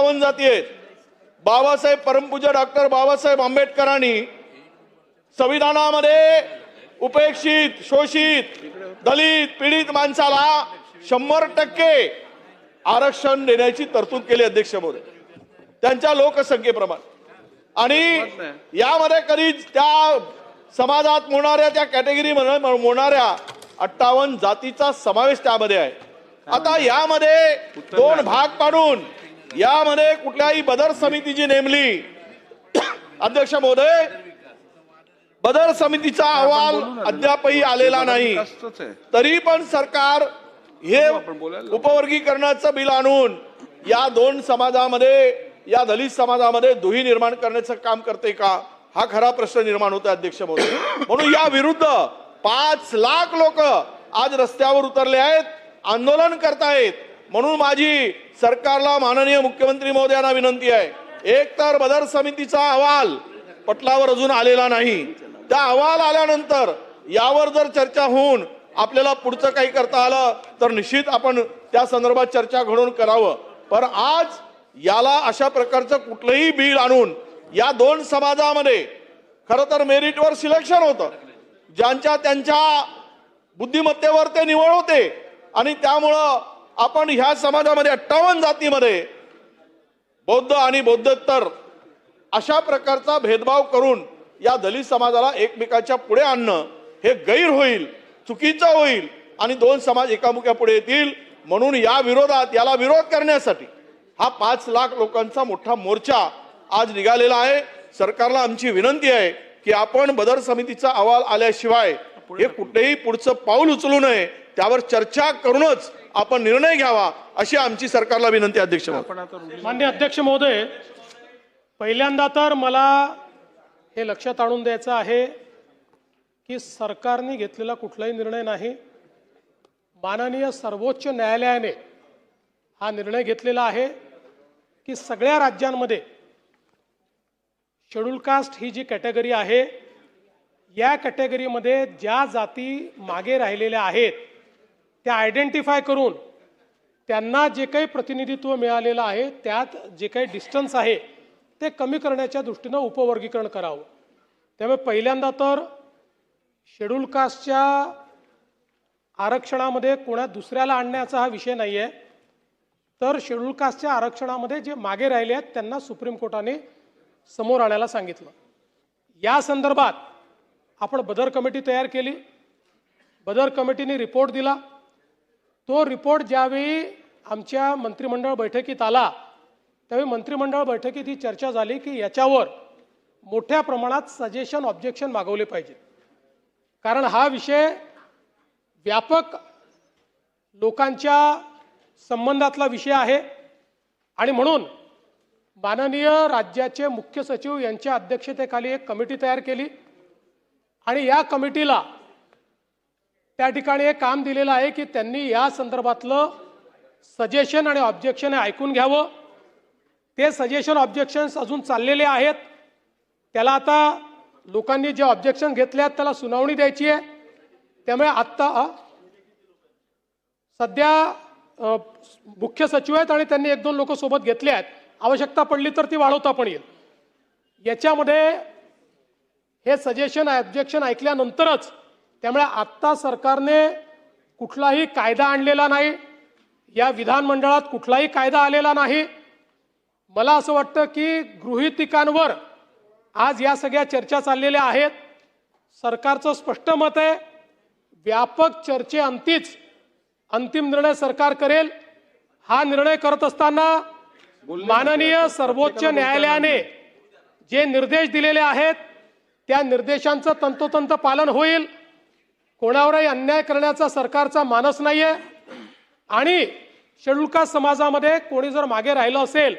58 जाती आहेत. बाबासाहेब परमपूज्य डॉक्टर बाबासाहेब आंबेडकरांनी संविधानामध्ये उपेक्षित, शोषित, दलित, पीडित माणसाला 100% आरक्षण देण्याची तरतूद केली अध्यक्ष महोदय, त्यांच्या लोकसंख्येप्रमाणे. आणि यामध्ये कधीच त्या समाजात मोडणाऱ्या, त्या कॅटेगरीमध्ये मोडणाऱ्या 58 जातीचा समावेश त्यामध्ये आहे. आता यामध्ये दोन भाग पाडून यामध्ये कुठल्याही बदर समितीची नेमली अध्यक्ष महोदय, बदर समितीचा अहवाल अद्यापही आलेला नाही, तरी पण सरकार हे उपवर्गीकरणाचं बिल आणून या दोन समाजामध्ये, या दलित समाजामध्ये दुही निर्माण करण्याचं काम करते का, हा खरा प्रश्न निर्माण होतो अध्यक्ष महोदय. म्हणून या विरुद्ध 5 लाख लोक आज रस्त्यावर उतरले आहेत, आंदोलन करतायत. म्हणून माझी सरकारला, माननीय मुख्यमंत्री महोदयांना विनंती आहे, एक तर बदर समितीचा अहवाल पटलावर अजून आलेला नाही, त्या अहवाल आल्यानंतर यावर जर चर्चा होऊन आपल्याला पुढचं काही करता आलं तर निश्चित आपण त्या संदर्भात चर्चा घडवून करावं. पण आज याला अशा प्रकारचं कुठलंही बिल आणून या दोन समाजामध्ये खरं तर मेरिटवर सिलेक्शन होतं, ज्यांच्या त्यांच्या बुद्धिमत्तेवर ते निवड होते, आणि त्यामुळं आपण ह्या समाजामध्ये 58 जातीमध्ये बौद्ध आणि बौद्धोत्तर अशा प्रकारचा भेदभाव करून या दलित समाजाला एकमेकाच्या पुढे आणणं हे गैर होईल, चुकीचं होईल आणि दोन समाज एकामुख्या पुढे येतील. म्हणून या विरोधात, याला विरोध करण्यासाठी हा 5 लाख लोकांचा मोठा मोर्चा आज निघालेला आहे. सरकारला आमची विनंती आहे की आपण बदर समितीचा अहवाल आल्याशिवाय हे कुठेही पुढचं पाऊल उचलू नये, त्यावर चर्चा करूनच आपण निर्णय घ्यावा, अशी आमची सरकारला विनंती. अध्यक्ष माननीय अध्यक्ष महोदय, पहिल्यांदा तर मला हे लक्षात आणून द्यायचं आहे की सरकारने घेतलेला कुठलाही निर्णय नाही, माननीय सर्वोच्च न्यायालयाने हा निर्णय घेतलेला आहे की सगळ्या राज्यांमध्ये शेड्यूल कास्ट ही जी कॅटेगरी आहे, या कॅटेगरीमध्ये ज्या जाती मागे राहिलेल्या आहेत त्या आयडेंटिफाय करून त्यांना जे काही प्रतिनिधित्व मिळालेलं आहे त्यात जे काही डिस्टन्स आहे ते कमी करण्याच्या दृष्टीनं उपवर्गीकरण करावं. त्यामुळे पहिल्यांदा तर शेड्यूल कास्टच्या आरक्षणामध्ये कोणा दुसऱ्याला आणण्याचा हा विषय नाही आहे, तर शेड्यूल कास्टच्या आरक्षणामध्ये जे मागे राहिले आहेत त्यांना सुप्रीम कोर्टाने समोर आणायला सांगितलं. या संदर्भात आपण बदर कमिटी तयार केली, बदर कमिटीने रिपोर्ट दिला. तो रिपोर्ट ज्यावेळी आमच्या मंत्रिमंडळ बैठकीत आला त्यावेळी मंत्रिमंडळ बैठकीत ही चर्चा झाली की याच्यावर मोठ्या प्रमाणात सजेशन, ऑब्जेक्शन मागवले पाहिजे, कारण हा विषय व्यापक लोकांच्या संबंधातला विषय आहे. आणि म्हणून माननीय राज्याचे मुख्य सचिव यांच्या अध्यक्षतेखाली एक कमिटी तयार केली आणि या कमिटीला त्या ठिकाणी एक काम दिलेलं आहे की त्यांनी या संदर्भातलं सजेशन आणि ऑब्जेक्शन ऐकून घ्यावं. ते सजेशन, ऑब्जेक्शन्स अजून चाललेले आहेत, त्याला आता लोकांनी जे ऑब्जेक्शन घेतले आहेत त्याला सुनावणी द्यायची आहे. त्यामुळे आत्ता सध्या मुख्य सचिव आहेत आणि त्यांनी 1-2 लोक सोबत घेतले आहेत, आवश्यकता पडली तर ती वाढवता पण येईल. याच्यामध्ये हे सजेशन, ऑब्जेक्शन ऐकल्यानंतरच, त्यामुळे आत्ता सरकारने कुठलाही कायदा आणलेला नाही, या विधानमंडळात कुठलाही कायदा आलेला नाही. मला असं वाटतं की गृहीतकांवर आज या सगळ्या चर्चा चाललेल्या आहेत. सरकारचं स्पष्ट मत आहे, व्यापक चर्चेअंतीच अंतिम निर्णय सरकार करेल. हा निर्णय करत असताना माननीय सर्वोच्च न्यायालयाने जे निर्देश दिलेले आहेत त्या निर्देशांचं तंतोतंत पालन होईल. कोणावरही अन्याय करण्याचा सरकारचा मानस नाही आहे. आणि शेड्यूल कास्ट समाजामध्ये कोणी जर मागे राहिलं असेल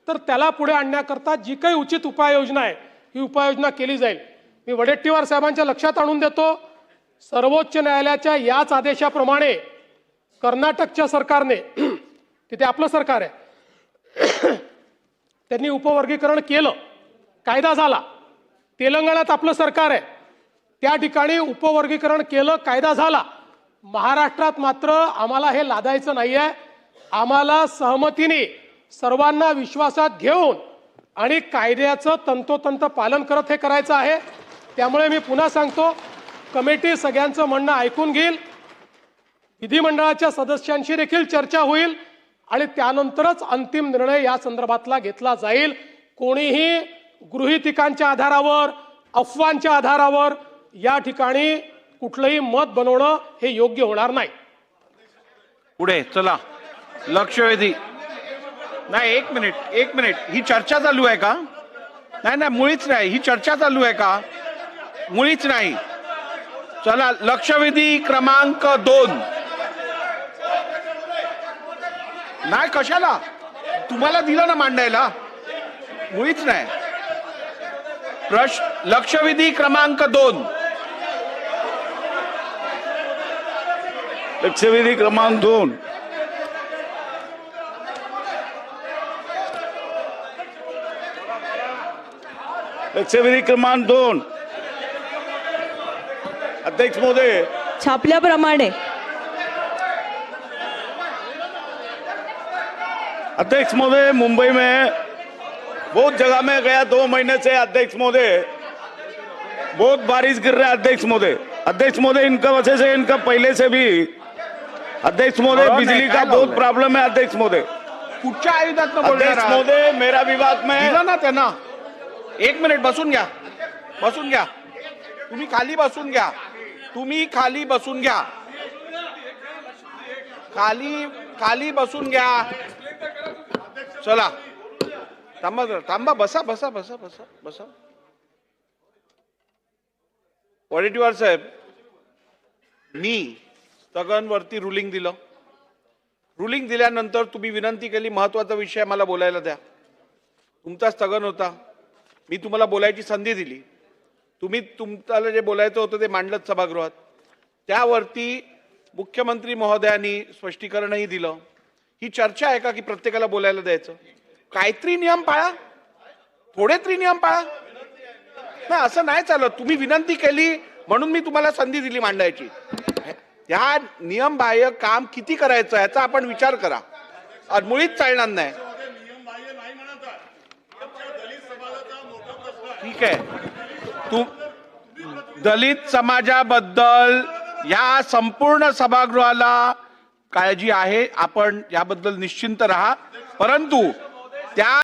तर त्याला पुढे आणण्याकरता जी काही उचित उपाययोजना आहे ही उपाययोजना केली जाईल. मी वडेट्टीवार साहेबांच्या लक्षात आणून देतो, सर्वोच्च न्यायालयाच्या याच आदेशाप्रमाणे कर्नाटकच्या सरकारने, तिथे आपलं सरकार आहे, त्यांनी उपवर्गीकरण केलं, कायदा झाला. तेलंगणात आपलं सरकार आहे, त्या ठिकाणी उपवर्गीकरण केलं, कायदा झाला. महाराष्ट्रात मात्र आम्हाला हे लादायचं नाही आहे. आम्हाला सहमतीने सर्वांना विश्वासात घेऊन आणि कायद्याचं तंतोतंत पालन करत हे करायचं आहे. त्यामुळे मी पुन्हा सांगतो, कमिटी सगळ्यांचं म्हणणं ऐकून घेईल, विधिमंडळाच्या सदस्यांशी देखील चर्चा होईल आणि त्यानंतरच अंतिम निर्णय या संदर्भातला घेतला जाईल. कोणीही गृहीतिकांच्या आधारावर, अफवांच्या आधारावर या ठिकाणी कुठलंही मत बनवणं हे योग्य होणार नाही. पुढे चला. लक्षवेधी. नाही, एक मिनिट, ही चर्चा चालू आहे का? नाही, मुळीच नाही. ही चर्चा चालू आहे का? मुळीच नाही. चला, लक्षवेधी क्रमांक 2. नाही, कशाला? तुम्हाला दिलं ना मांडायला. मुळीच नाही. लक्षवेधी क्रमांक 2. लक्षवेधी क्रमांक 2. लक्षवेधी क्रमांक 2. अध्यक्ष महोदय, छापल्याप्रमाणे अध्यक्ष महोदय, मुंबई में बहुत जगह में गया 2 महीने से अध्यक्ष महोदय, बहुत बारिश गिर रहा है अध्यक्ष महोदय. अध्यक्ष महोदय, इनका वजह से इनका पहले से भी अध्यक्ष महोदय बिजली का बहुत प्रॉब्लम है अध्यक्ष महोदय. कुठच्या आयुधात अध्यक्ष महोदय, मेरा विभाग में दिलं ना त्यांना. एक मिनिट, बसून घ्या. तुम्ही खाली बसून घ्या. खाली बसून घ्या. चला, थांबा. बसा. वडेट्टीवार साहेब, मी स्थगनवरती रुलिंग दिलं. रुलिंग दिल्यानंतर तुम्ही विनंती केली, महत्वाचा विषय मला बोलायला द्या. तुमचा स्थगन होता, मी तुम्हाला बोलायची संधी दिली. तुम्ही तुमच्याला जे बोलायचं होतं ते मांडलं सभागृहात. त्यावरती मुख्यमंत्री महोदयांनी स्पष्टीकरणही दिलं. ही चर्चा आहे का की प्रत्येकाला बोलायला द्यायचं? काहीतरी नियम पाळा, थोडे तरी नियम पाळा ना. असं नाही चालत. तुम्ही विनंती केली म्हणून मी तुम्हाला संधी दिली मांडायची. ह्या नियमबाह्य काम किती करायचं याचा आपण विचार करा. मुळीच चालणार नाही. ठीक आहे, दलित समाजाबद्दल या संपूर्ण सभागृहाला काळजी आहे. आपण याबद्दल निश्चिंत राहा. परंतु त्या